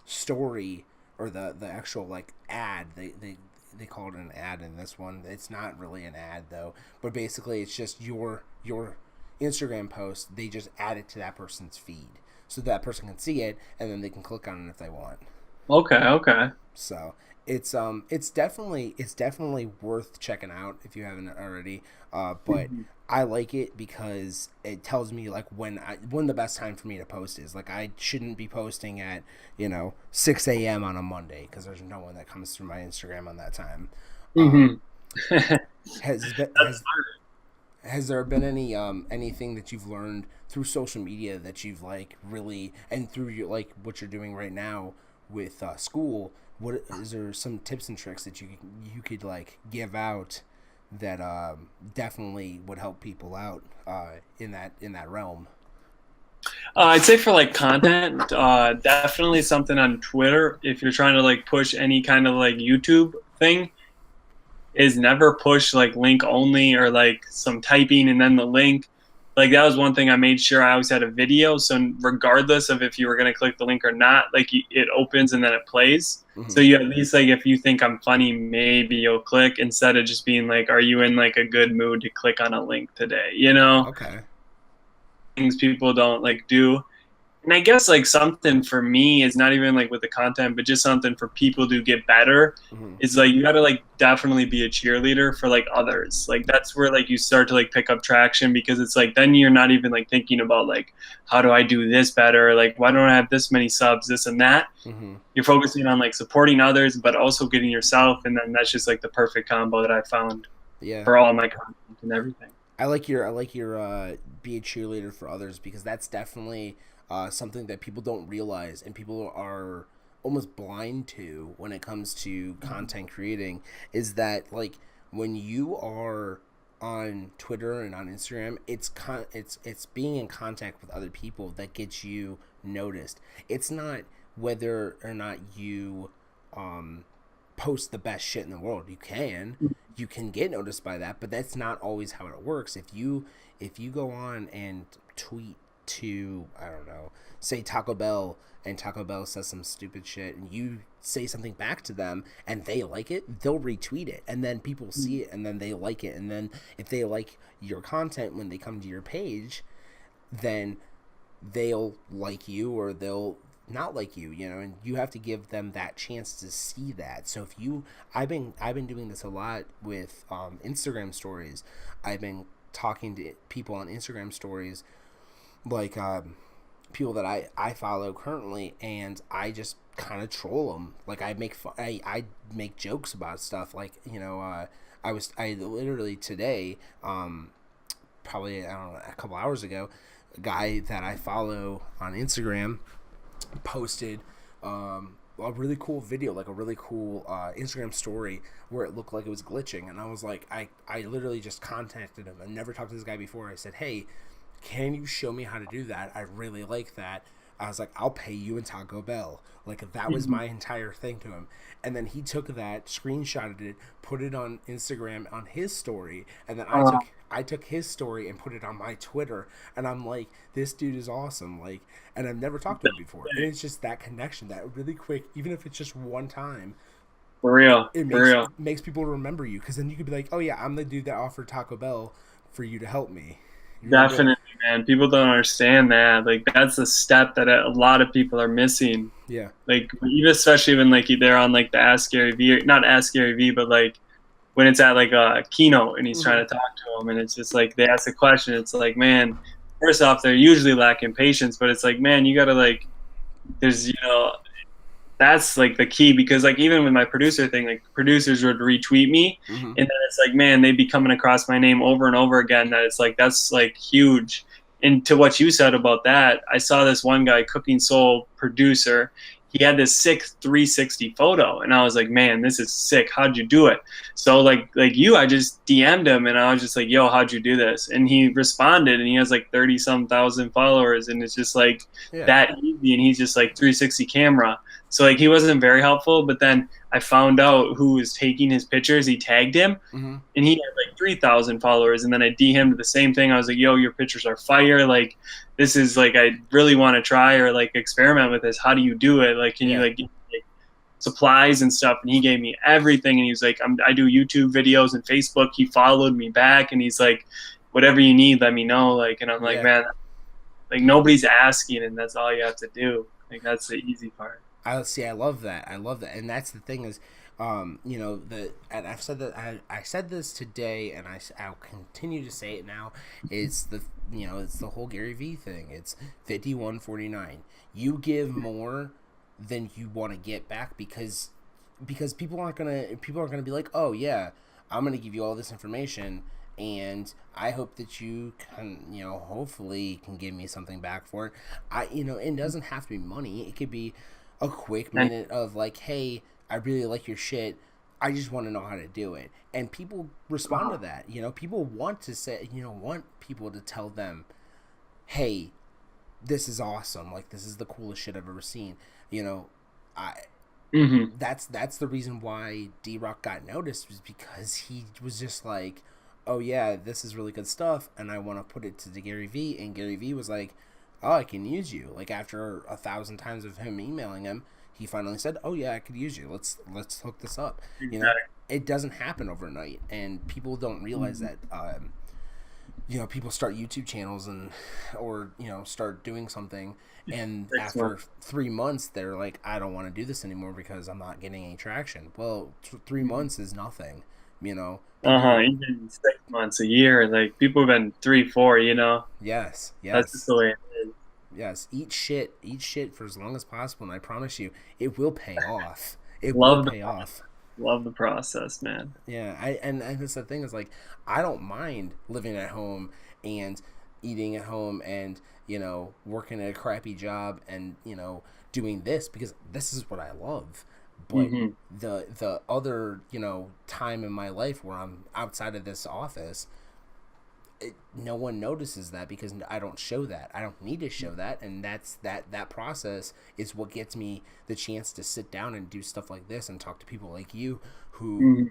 story, or the actual like ad. They call it an ad in this one. It's not really an ad though, but basically it's just your Instagram post. They just add it to that person's feed, so that person can see it, and then they can click on it if they want. Okay, okay. So it's definitely worth checking out if you haven't already. But Mm-hmm. I like it because it tells me like when the best time for me to post is. Like, I shouldn't be posting at 6 a.m. on a Monday, because there's no one that comes through my Instagram on that time. Um, Mm-hmm. has That's has has there been anything that you've learned through social media that you've like really, and through your like what you're doing right now with school? What is there some tips and tricks that you could like give out that definitely would help people out in that realm? I'd say for like content, definitely something on Twitter. If you're trying to like push any kind of like YouTube thing, is never push like link only or like some typing and then the link. Like that was one thing I made sure I always had a video. So regardless of if you were gonna click the link or not, like it opens and then it plays. So Mm-hmm. you at least like if you think I'm funny, maybe you'll click instead of just being like, are you in like a good mood to click on a link today? Okay. Things people don't like do. And I guess like something for me is not even like with the content, but just something for people to get better. Mm-hmm. Is like you got to like definitely be a cheerleader for like others. Like that's where like you start to like pick up traction, because it's like then you're not even like thinking about like how do I do this better? Like why don't I have this many subs, this and that? Mm-hmm. You're focusing on like supporting others, but also getting yourself, and then that's just like the perfect combo that I found Yeah. for all my content and everything. I like your be a cheerleader for others, because that's definitely something that people don't realize, and people are almost blind to when it comes to content creating, is that like when you are on Twitter and on Instagram, it's being in contact with other people that gets you noticed. It's not whether or not you um post the best shit in the world. You can get noticed by that, but that's not always how it works. If you go on and tweet to, I don't know, say Taco Bell, and Taco Bell says some stupid shit, and you say something back to them and they like it, they'll retweet it, and then people see it and then they like it, and then if they like your content when they come to your page, then they'll like you or they'll not like you, and you have to give them that chance to see that. So if you I've been doing this a lot with Instagram stories. I've been talking to people on Instagram stories, like people that I follow currently, and I just kind of troll them. Like I make jokes about stuff, like I literally today, probably, I don't know, a couple hours ago, a guy that I follow on Instagram posted a really cool video, like a really cool Instagram story, where it looked like it was glitching, and I was like, I literally just contacted him. I never talked to this guy before. I said, hey, can you show me how to do that? I really like that. I was like, I'll pay you in Taco Bell. Like, that was my entire thing to him. And then he took that, screenshotted it, put it on Instagram on his story, and then I took his story and put it on my Twitter. And I'm like, this dude is awesome. Like, and I've never talked to him before. And it's just that connection, that really quick, even if it's just one time, For real, it for makes real. it makes people remember you. Because then you could be like, oh yeah, I'm the dude that offered Taco Bell for you to help me. You remember? Definitely, man. People don't understand that. Like that's a step that a lot of people are missing. Yeah. Like even especially when like they're on like the Ask Gary V, not Ask Gary V, but like when it's at like a keynote and he's Mm-hmm. trying to talk to him, and it's just like they ask a question. It's like, man, first off, they're usually lacking patience, but it's like, man, you gotta like, there's that's like the key, because like even with my producer thing, like producers would retweet me, Mm-hmm. and then it's like, man, they'd be coming across my name over and over again. That it's like that's like huge. And to what you said about that, I saw this one guy, Cooking Soul producer. He had this sick 360 photo, and I was like, man, this is sick. How'd you do it? So like you, I just DM'd him, and I was just like, yo, how'd you do this? And he responded, and he has like 30-some thousand followers, and it's just like Yeah. that easy. And he's just like 360 camera. So like he wasn't very helpful, but then I found out who was taking his pictures. He tagged him, Mm-hmm. and he had like 3,000 followers. And then I DM'd the same thing. I was like, yo, your pictures are fire. Like, this is like, I really want to try or like experiment with this. How do you do it? Like, can you like, get, like supplies and stuff? And he gave me everything. And he was like, I do YouTube videos and Facebook. He followed me back, and he's like, whatever you need, let me know. Like, and I'm like, man, like nobody's asking, and that's all you have to do. Like, that's the easy part. I love that. And that's the thing is, you know, and I've said that I said this today, and I'll continue to say it now. It's it's the whole Gary Vee thing. It's 51-49. You give more than you want to get back, because people aren't gonna be like, oh yeah, I'm gonna give you all this information, and I hope that you can, hopefully can give me something back for it. It doesn't have to be money. It could be a quick minute of like, hey, I really like your shit. I just want to know how to do it. And people respond to that. People want to say, want people to tell them, hey, this is awesome. Like, this is the coolest shit I've ever seen. That's the reason why D-Rock got noticed, was because he was just like, oh yeah, this is really good stuff, and I want to put it to the Gary Vee. And Gary Vee was like, oh, I can use you. Like, after 1,000 times of him emailing him, he finally said, oh yeah, I could use you. Let's hook this up. It doesn't happen overnight, and people don't realize that. People start YouTube channels or start doing something, and after 3 months they're like, I don't want to do this anymore because I'm not getting any traction. Well, 3 months is nothing. Even 6 months, a year, like people have been 3, 4, Yes. That's just the way it is. Yes, eat shit for as long as possible, and I promise you, it will pay off. It Love will pay off. Love the process, man. Yeah, and that's the thing is, like, I don't mind living at home and eating at home and working at a crappy job and doing this, because this is what I love. But the other time in my life where I'm outside of this office, no one notices that, because I don't show that. I don't need to show that, and that process is what gets me the chance to sit down and do stuff like this and talk to people like you who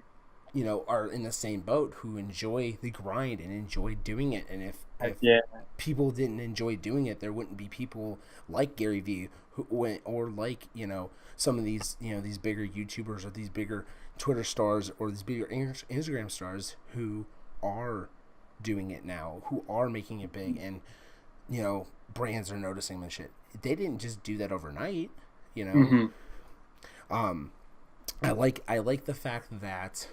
are in the same boat, who enjoy the grind and enjoy doing it. And if people didn't enjoy doing it, there wouldn't be people like Gary Vee or like some of these these bigger YouTubers or these bigger Twitter stars or these bigger Instagram stars who are doing it now, who are making it big, and brands are noticing them and shit. They didn't just do that overnight. I like the fact that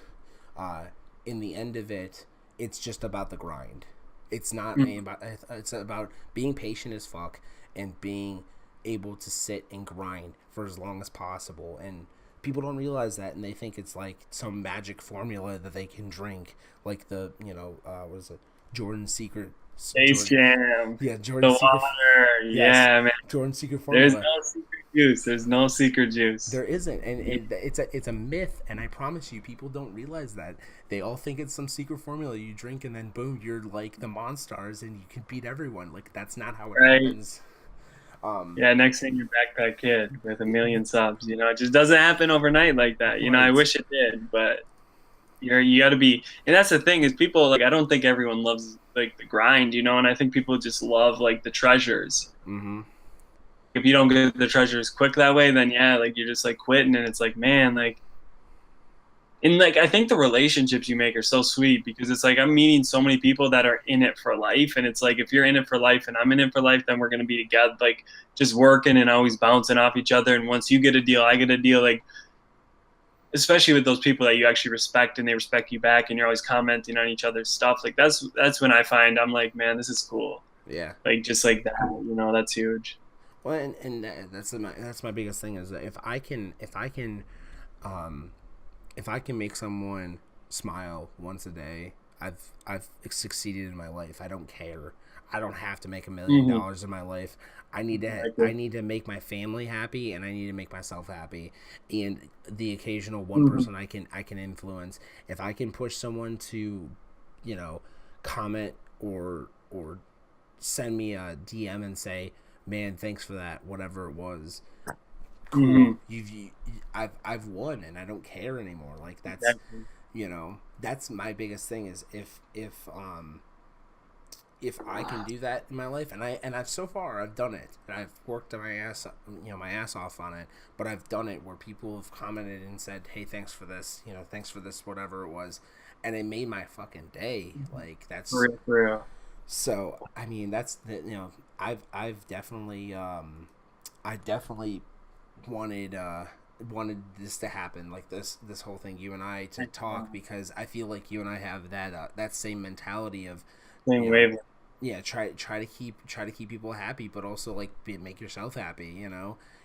in the end of it, it's just about the grind. It's not about, it's about being patient as fuck and being able to sit and grind for as long as possible. And people don't realize that, and they think it's like some magic formula that they can drink, like the what is it, Jordan's secret Space Jam. Yeah, Jordan's the water. Yeah, man. Jordan's secret formula. There's no secret juice. There's no secret juice. There isn't, and it's a myth. And I promise you, people don't realize that. They all think it's some secret formula you drink, and then boom, you're like the Monstars, and you can beat everyone. Like, that's not how it happens. Next thing, you're Backpack Kid with 1 million subs. It just doesn't happen overnight like that. Right. I wish it did, but you got to be. And that's the thing, is people, like, I don't think everyone loves like the grind, and I think people just love like the treasures. If you don't get the treasures quick that way, then like you're just like quitting, and it's like, man, like. And like, I think the relationships you make are so sweet, because it's like I'm meeting so many people that are in it for life. And it's like, if you're in it for life and I'm in it for life, then we're going to be together, like just working and always bouncing off each other. And once you get a deal, I get a deal. Like, especially with those people that you actually respect and they respect you back and you're always commenting on each other's stuff, like that's when I find I'm like, man, this is cool. Yeah. Like just like that, that's huge. Well, and that's my biggest thing is that um, if I can make someone smile once a day, I've succeeded in my life. I don't care. I don't have to make $1 million in my life. I need to make my family happy, and I need to make myself happy, and the occasional one person I can influence. If I can push someone to, comment or send me a DM and say, "Man, thanks for that," whatever it was. Cool. I've won, and I don't care anymore. Like that's my biggest thing is if I can do that in my life, and I've so far I've done it, and I've worked my ass off on it, but I've done it where people have commented and said, "Hey, thanks for this," thanks for this, whatever it was, and it made my fucking day. Like that's for real. So I mean that's I've definitely I definitely wanted this to happen, like this whole thing, you and I to talk, because I feel like you and I have that same mentality of Same wave. Yeah, try to keep people happy, but also like make yourself happy.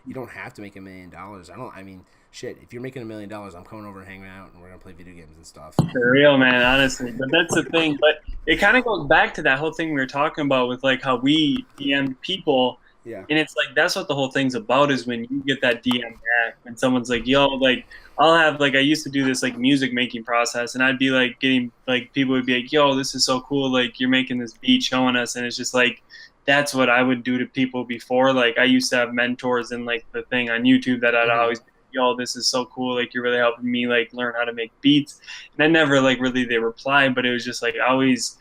You don't have to make $1 million. I mean, shit. If you're making $1 million, I'm coming over and hanging out, and we're gonna play video games and stuff. For real, man. Honestly, but that's the thing. But it kind of goes back to that whole thing we were talking about with like how we DM people. Yeah. And it's like that's what the whole thing's about, is when you get that DM back, when someone's like, "Yo, like I'll have like I used to do this like music making process, and I'd be like getting like people would be like, "Yo, this is so cool, like you're making this beat showing us," and it's just like that's what I would do to people before. Like I used to have mentors and like the thing on YouTube that I'd always be like, "Yo, this is so cool, like you're really helping me like learn how to make beats," and I never like really they replied, but it was just like always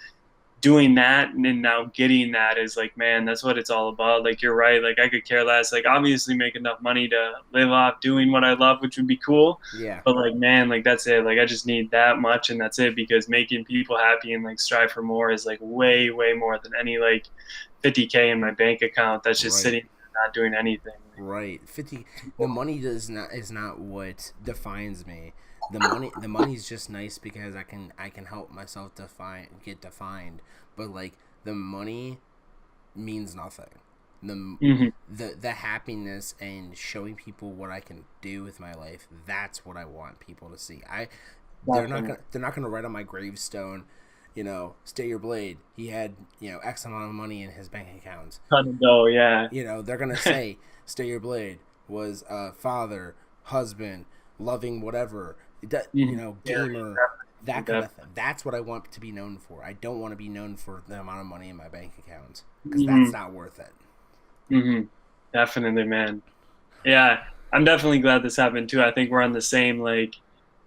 doing that, and then now getting that is like, man, that's what it's all about. Like you're right, like I could care less, like obviously make enough money to live off doing what I love, which would be cool. Yeah. But like, man, like that's it, like I just need that much and that's it, because making people happy and like strive for more is like way more than any like 50K in my bank account that's just sitting there not doing anything. Right. The money is not what defines me. The money's just nice because I can help myself get defined, but like the money means nothing. The happiness and showing people what I can do with my life, that's what I want people to see. They're not gonna write on my gravestone, Stay Your Blade, he had X amount of money in his bank account. Yeah. They're gonna say Stay Your Blade was a father, husband, loving whatever, gamer, that kind of thing. That's what I want to be known for. I don't want to be known for the amount of money in my bank account, because that's not worth it. Definitely, man. Yeah, I'm definitely glad this happened too. I think we're on the same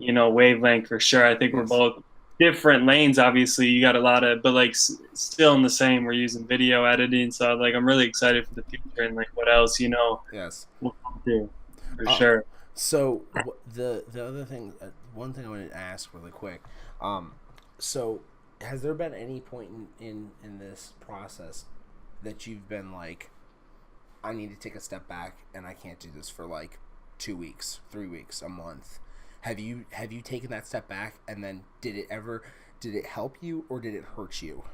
wavelength for sure. I think we're both different lanes. Obviously, you got a lot of, but like still in the same. We're using video editing, so like I'm really excited for the future and like what else Yes, we'll come through for sure. So the other thing, one thing I wanted to ask really quick, so has there been any point in this process that you've been like, I need to take a step back and I can't do this for like 2 weeks, 3 weeks, a month? Have you taken that step back, and then did it help you or did it hurt you?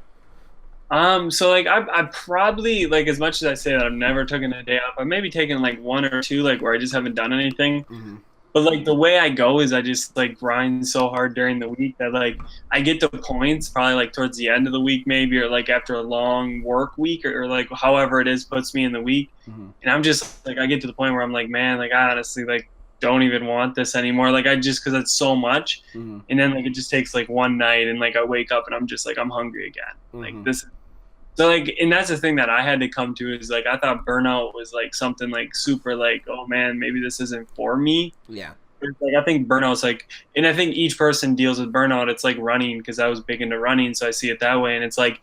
So like I probably, like, as much as I say that I've never taken a day off, I've maybe taken like one or two, like where I just haven't done anything. But like the way I go is I just like grind so hard during the week that like I get to points probably like towards the end of the week maybe, or like after a long work week, or like however it is puts me in the week. And I'm just like, I get to the point where I'm like, man, like I honestly like don't even want this anymore. Like I just, cause it's so much. And then like it just takes like one night and like I wake up and I'm just like, I'm hungry again. Like this. So like, and that's the thing that I had to come to, is like I thought burnout was like something like super like, oh man, maybe this isn't for me. Yeah. Like I think burnout's like, and I think each person deals with burnout. It's like running, because I was big into running, so I see it that way. And it's like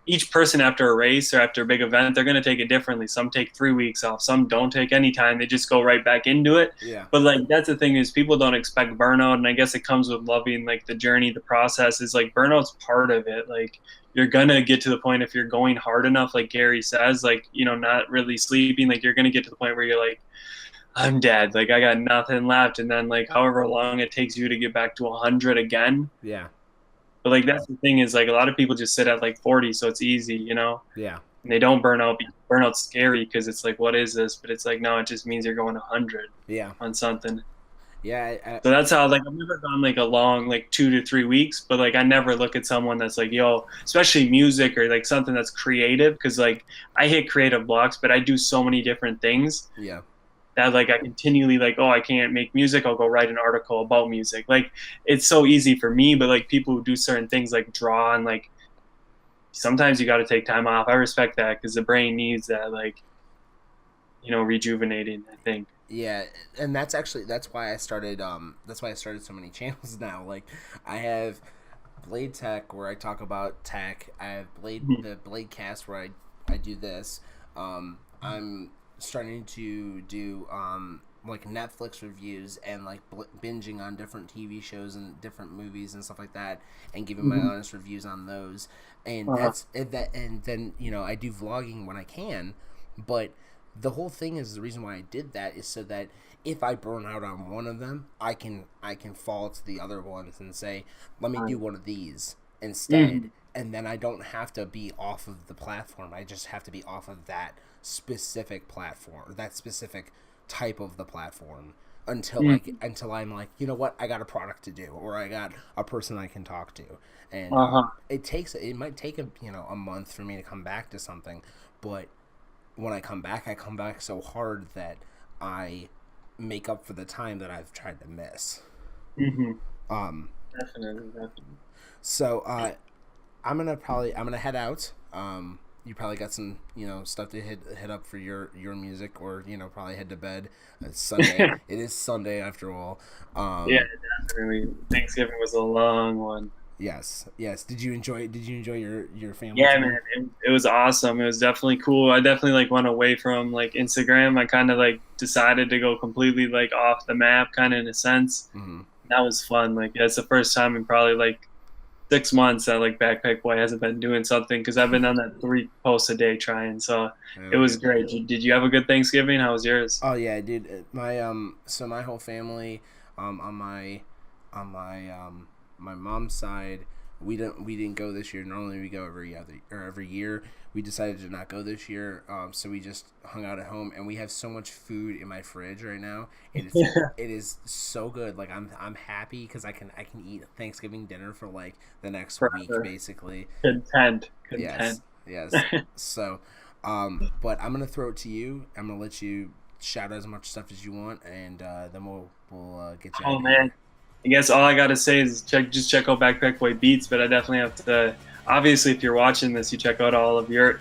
each person after a race or after a big event, they're going to take it differently. Some take 3 weeks off, some don't take any time. They just go right back into it. Yeah. But like, that's the thing, is people don't expect burnout. And I guess it comes with loving like the journey, the process. Is like burnout's part of it. Like you're going to get to the point, if you're going hard enough, like Gary says, like, not really sleeping, like you're going to get to the point where you're like, I'm dead. Like I got nothing left. And then like however long it takes you to get back to 100 again. Yeah. But like that's the thing is like a lot of people just sit at like 40, so it's easy, you know. Yeah. And they don't burn out. Burnout's scary because it's like, what is this? But it's like, no, it just means you're going 100 Yeah. on something. Yeah. So that's how like I've never gone like a long like 2 to 3 weeks, but like I never look at someone that's like, yo, especially music or like something that's creative, because like I hit creative blocks, but I do so many different things Yeah. that like I continually like, oh, I can't make music, I'll go write an article about music. Like it's so easy for me, but like people who do certain things like draw and like sometimes you got to take time off. I respect that because the brain needs that, like, you know, rejuvenating, I think. Yeah, and that's why I started so many channels now. Like I have Blade Tech where I talk about tech. I have the Bladecast where I do this. I'm starting to do like Netflix reviews and like binging on different TV shows and different movies and stuff like that, and giving my honest reviews on those. And and then I do vlogging when I can, but the whole thing is the reason why I did that is so that if I burn out on one of them, I can fall to the other ones and say, let me do one of these instead, and then I don't have to be off of the platform. I just have to be off of that specific platform, or that specific type of the platform until I'm like, you know what, I got a product to do, or I got a person I can talk to, and it might take a month for me to come back to something, but when I come back so hard that I make up for the time that I've tried to miss. Definitely. So I'm gonna head out. You probably got some stuff to hit up for your music, or probably head to bed. It's Sunday. It is Sunday after all. Yeah, definitely. Thanksgiving was a long one. Yes. Did you enjoy your family Yeah, time? man, it was awesome. It was definitely cool. I definitely like went away from like Instagram. I kind of like decided to go completely like off the map, kind of in a sense. That was fun. Like that's the first time in probably like 6 months that like Backpack Boy hasn't been doing something, because I've been on that 3 posts a day trying. So it was great. Did you have a good Thanksgiving? How was yours? Oh yeah, dude. My whole family, on my mom's side, we didn't go this year. Normally we go every year. We decided to not go this year, so we just hung out at home, and we have so much food in my fridge right now. It is so good. Like I'm happy because I can eat Thanksgiving dinner for like the next week basically. Content. Yes. So, but I'm gonna throw it to you. I'm gonna let you shout out as much stuff as you want, and then we'll get you. Oh man. I guess all I gotta say is check out BackPackBoyBeats, but I definitely have to. Obviously, if you're watching this, you check out all of your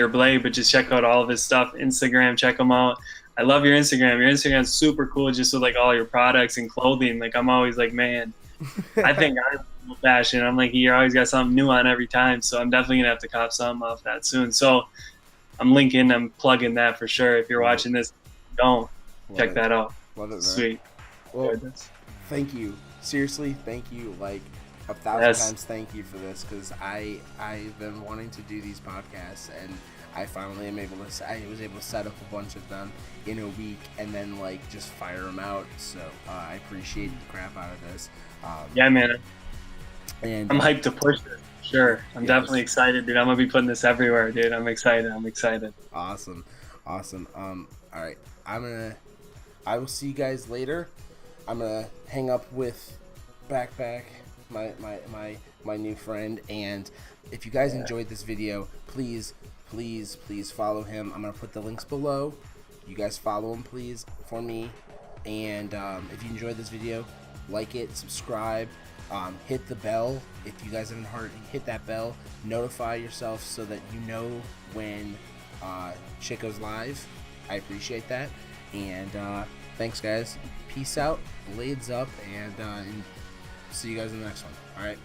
Blade, but just check out all of his stuff. Instagram, check him out. I love your Instagram. Your Instagram's super cool, just with like all your products and clothing. Like I'm always like, man, I think I'm fashion. I'm like, you always got something new on every time, so I'm definitely gonna have to cop something off that soon. So I'm plugging that for sure. If you're watching this, check that out. Love it, man. Sweet. Well, thank you. Seriously, thank you. Like 1,000 times thank you for this, because I've been wanting to do these podcasts, and I finally I was able to set up a bunch of them in a week and then like just fire them out. So I appreciate the crap out of this. Yeah, man. And I'm hyped to push this. Sure. I'm definitely excited, dude. I'm gonna be putting this everywhere, dude. I'm excited. Awesome. All right. I will see you guys later. I'm gonna hang up with Backpack, my new friend, and if you guys enjoyed this video, please follow him. I'm gonna put the links below. You guys follow him, please, for me. And if you enjoyed this video, like it, subscribe, hit the bell. If you guys haven't heard, hit that bell, notify yourself so that you know when shit goes live. I appreciate that. And thanks, guys. Peace out, blades up, and see you guys in the next one. All right.